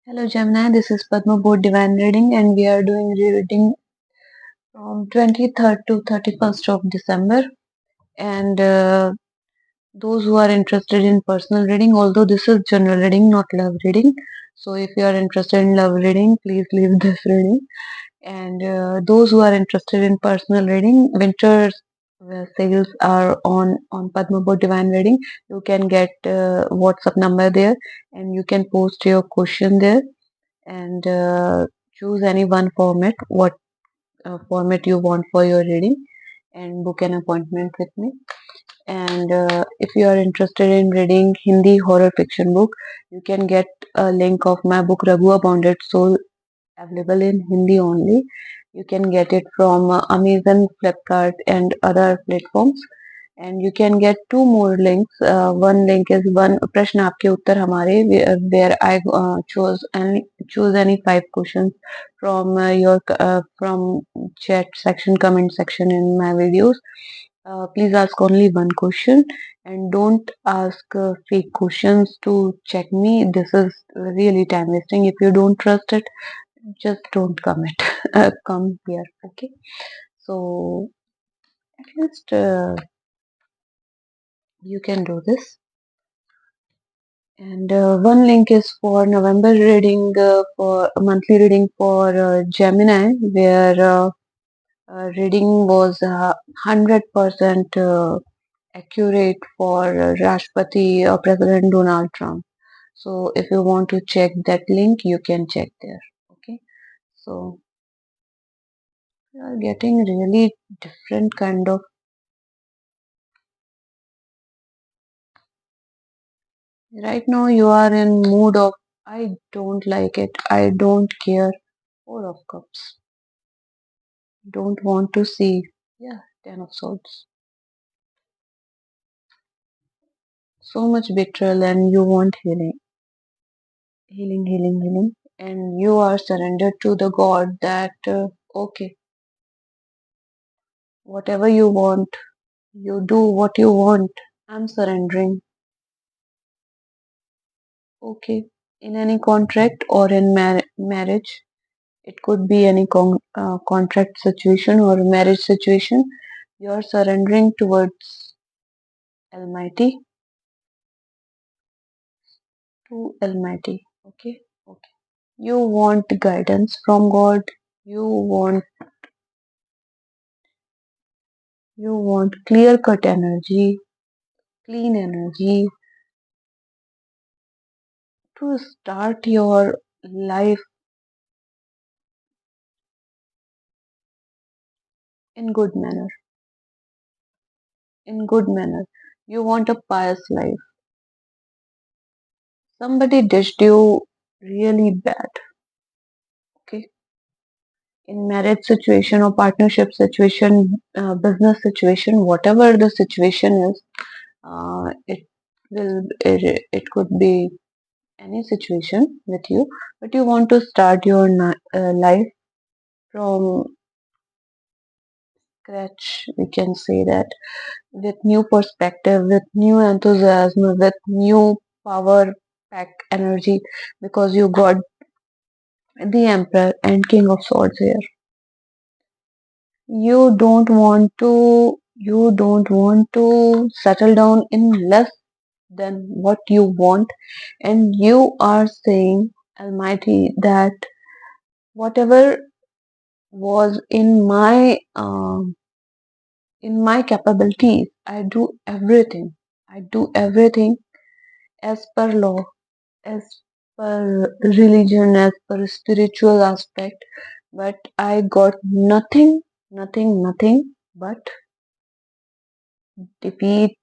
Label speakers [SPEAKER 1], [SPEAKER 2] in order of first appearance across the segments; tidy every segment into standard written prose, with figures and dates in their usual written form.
[SPEAKER 1] Hello Gemini, this is Padma Board Divine Reading and we are doing reading from 23rd to 31st of December. And those who are interested in personal reading, although this is general reading, not love reading. So if you are interested in love reading, please leave this reading. And those who are interested in personal reading, winter sales are on Padma Board Divine Reading. You can get WhatsApp number there and you can post your question there and choose any one format, what format you want for your reading, and book an appointment with me. And if you are interested in reading Hindi horror fiction book, you can get a link of my book Raghu A Bounded Soul, available in Hindi only. You can get it from Amazon, Flipkart, and other platforms. And you can get two more links. One link is one प्रश्न आपके उत्तर हमारे, where I choose any five questions from your from chat section, comment section in my videos. Please ask only one question and don't ask fake questions to check me. This is really time wasting. If you don't trust it, just don't comment. Come here, okay? So at least you can do this. And one link is for November reading, for monthly reading for Gemini, where reading was 100% accurate for Rashtrapati President Donald Trump. So if you want to check that link, you can check there. Okay. So we are getting really different kind of. Right now you are in mood of I don't like it, I don't care. Four of Cups. Don't want to see. Yeah, Ten of Swords. So much betrayal and you want healing. Healing, healing, healing. And you are surrendered to the God that, okay, whatever you want, you do what you want. I'm surrendering. Okay. In any contract or in marriage, it could be any contract situation or marriage situation. You're surrendering towards Almighty, to Almighty. Okay. Okay. You want guidance from God. You want clear cut energy, clean energy to start your life in good manner. In good manner. You want a pious life. Somebody dished you really bad. Okay. In marriage situation or partnership situation, business situation, whatever the situation is, it could be any situation with you, but you want to start your life from scratch. We can say that with new perspective, with new enthusiasm, with new power pack energy, because you got the Emperor and King of Swords here. You don't want to settle down in less than what you want, and you are saying Almighty that whatever was in my capabilities, I do everything as per law, as per religion, as per spiritual aspect, but I got nothing but defeat.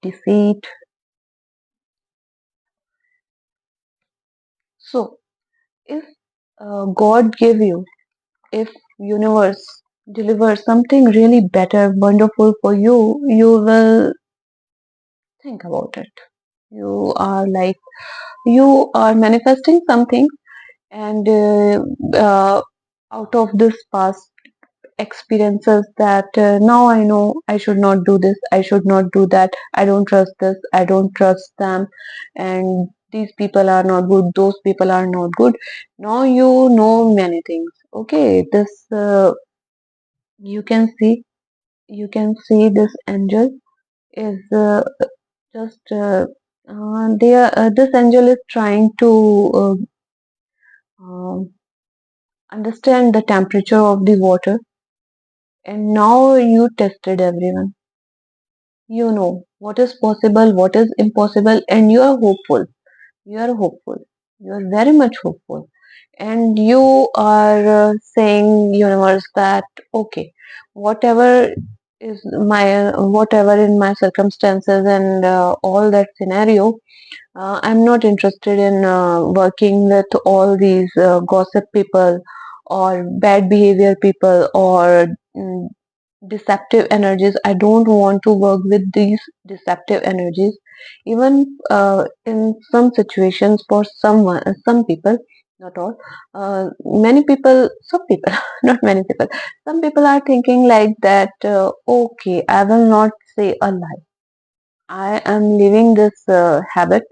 [SPEAKER 1] So if God gave you, if universe delivers something really better, wonderful for you, you will think about it. You are like, you are manifesting something, and out of this past experiences, that now I know I should not do this, I should not do that, I don't trust this, I don't trust them, and these people are not good, those people are not good. Now you know many things. Okay, this you can see, this angel is just they are, this angel is trying to um, understand the temperature of the water, and now you tested everyone. You know what is possible, what is impossible, and you are hopeful. You are hopeful. You are very much hopeful, and you are saying universe that okay, whatever is my whatever in my circumstances and all that scenario, I'm not interested in working with all these gossip people or bad behavior people or mm, deceptive energies. I don't want to work with these deceptive energies. Even in some situations, for some people, not all, many people, some people, not many people, some people are thinking like that. Okay, I will not say a lie. I am living this habit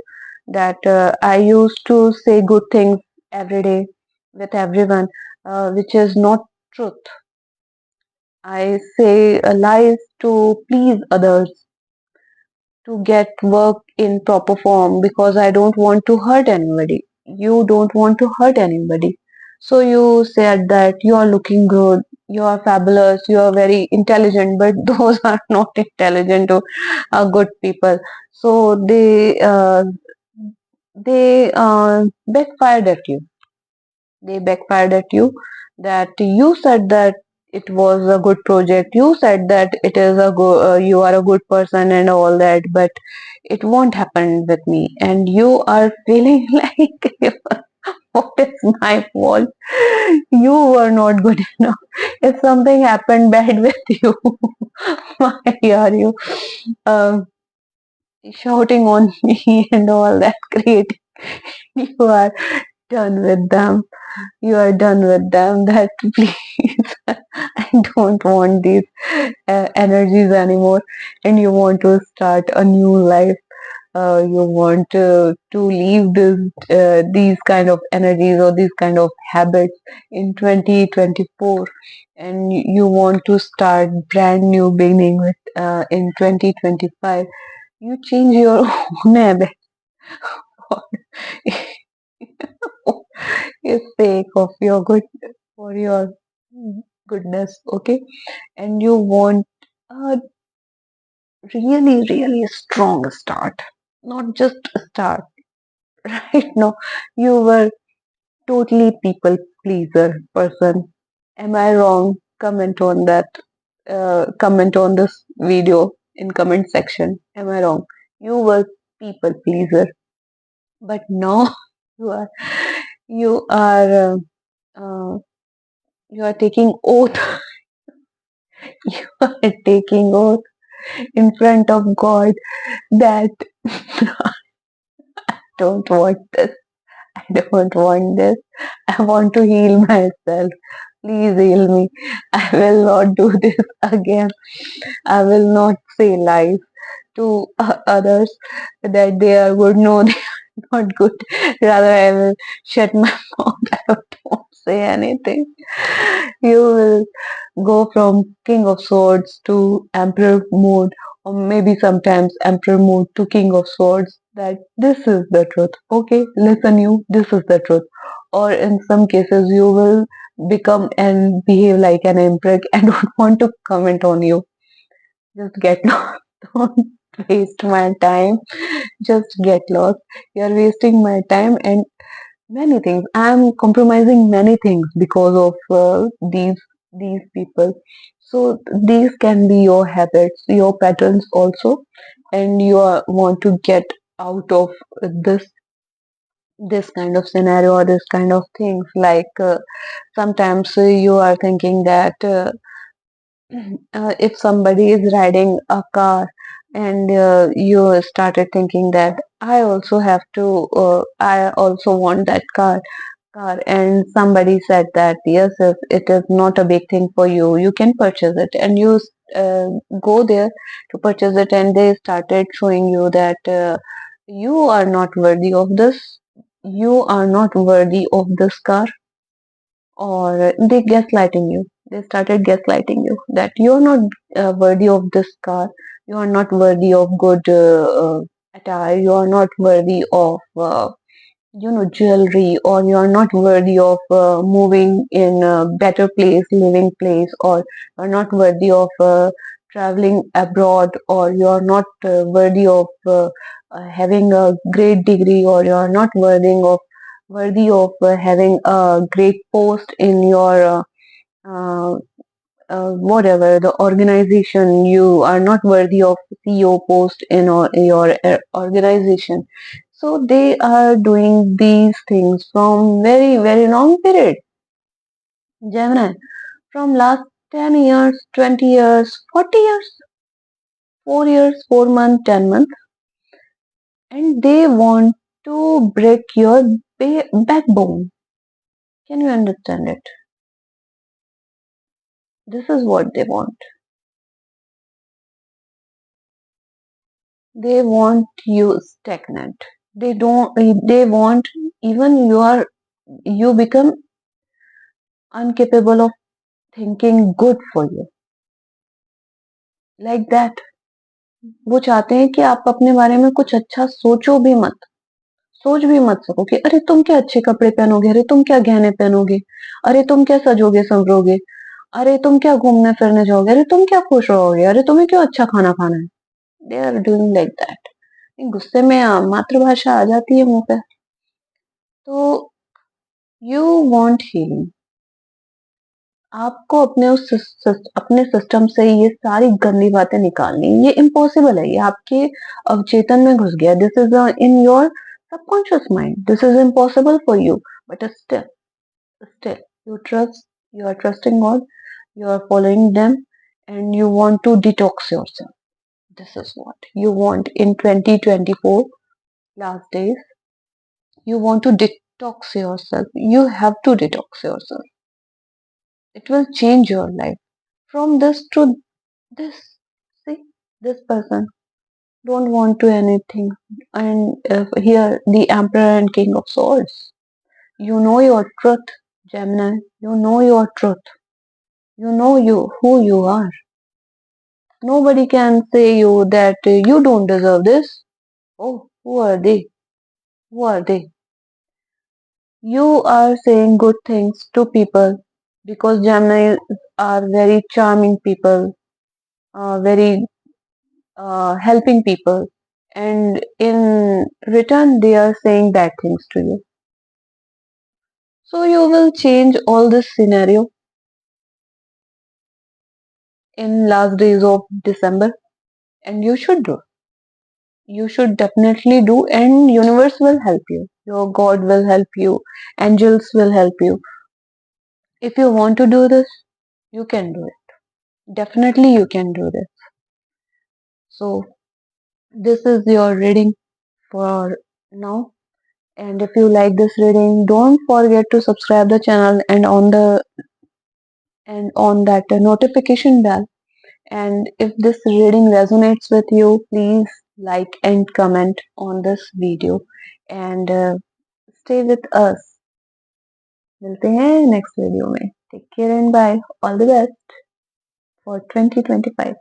[SPEAKER 1] that I used to say good things every day with everyone, which is not truth. I say lies to please others, to get work in proper form because I don't want to hurt anybody. You don't want to hurt anybody. So you said that you are looking good, you are fabulous, you are very intelligent, but those are not intelligent or good people. So they backfired at you. They backfired at you, that you said that it was a good project, you said that it is a you are a good person and all that, but it won't happen with me, and you are feeling like what is my fault, you were not good enough, if something happened bad with you, why are you um, shouting on me and all that, great, you are done with them, you are done with them, that please, I don't want these energies anymore, and you want to start a new life. You want to leave these kind of energies or these kind of habits in 2024, and you want to start brand new beginning with in 2025. You change your own habit for your sake of your good, for your goodness, okay? And you want a really, really strong start, not just a start, right? No, you were totally people pleaser person. Am I wrong? Comment on that. Comment on this video in comment section. Am I wrong? You were people pleaser, but now you are you are uh, uh, you are taking oath. You are taking oath in front of God that don't want this. I don't want this. I want to heal myself. Please heal me. I will not do this again. I will not say lies to others that they are good. No, they are not good. Rather, I will shut my mouth. I won't say anything. You will go from King of Swords to Emperor mode, or maybe sometimes Emperor mode to King of Swords. That this is the truth. Okay, listen, you, this is the truth. Or in some cases, you will become and behave like an emperor and don't want to comment on you. Just get lost. Don't waste my time. Just get lost. You're wasting my time and many things. I'm compromising many things because of these people. So these can be your habits, your patterns also, and you want to get out of this kind of scenario or this kind of things. Like sometimes you are thinking that if somebody is riding a car and you started thinking that I also want that car, and somebody said that yes, if it is not a big thing for you, you can purchase it, and you uh, go there to purchase it, and they started showing you that You are not worthy of this. You are not worthy of this car. Or they gaslighting you. They started gaslighting you that you're not worthy of this car. You are not worthy of good attire. You are not worthy of jewelry, or you are not worthy of moving in a better place, living place, or you are not worthy of traveling abroad, or you are not worthy of having a great degree, or you are not worthy of having a great post in your uh, whatever the organization. You are not worthy of CEO post in your organization. So they are doing these things from very very long period. Gemini, from last 10 years, 20 years, 40 years, 4 years, 4 months, 10 months, and they want to break your backbone. Can you understand it? This is what they want. They want you stagnant. They want even you become incapable of thinking good for you. Like that. वो चाहते हैं कि आप अपने बारे में कुछ अच्छा सोचो भी मत, सोच भी मत सको कि अरे तुम क्या अच्छे कपड़े पहनोगे, अरे तुम क्या गहने पहनोगे, अरे तुम क्या सजोगे संवरोगे, अरे तुम क्या घूमने फिरने जाओगे, अरे तुम क्या खुश रहोगे, अरे तुम्हें क्यों अच्छा खाना खाना है. They are doing like that. गुस्से में मातृभाषा आ जाती है मुंह पे. तो यू वांट हीलिंग. आपको अपने सिस्टम से ये सारी गंदी बातें निकालनी. ये इम्पॉसिबल है. ये आपके अवचेतन में घुस गया. This is in your subconscious mind. This is impossible for you. But still you are trusting God. You are following them, and you want to detox yourself. This is what you want in 2024 last days. You want to detox yourself. You have to detox yourself. It will change your life from this to this. See, this person don't want to anything. And here, the Emperor and King of Swords. You know your truth, Gemini. You know your truth. You know who you are. Nobody can say you that you don't deserve this. Oh, who are they? Who are they? You are saying good things to people because Gemini are very charming people, very helping people, and in return they are saying bad things to you. So you will change all this scenario in last days of December, and you should do. You should definitely do, and universe will help you. Your God will help you. Angels will help you. If you want to do this, you can do it. Definitely you can do this. So this is your reading for now. And if you like this reading, don't forget to subscribe the channel and on that notification bell. And if this reading resonates with you, please like and comment on this video. And stay with us. मिलते हैं next video में. Take care and bye. All the best for 2025.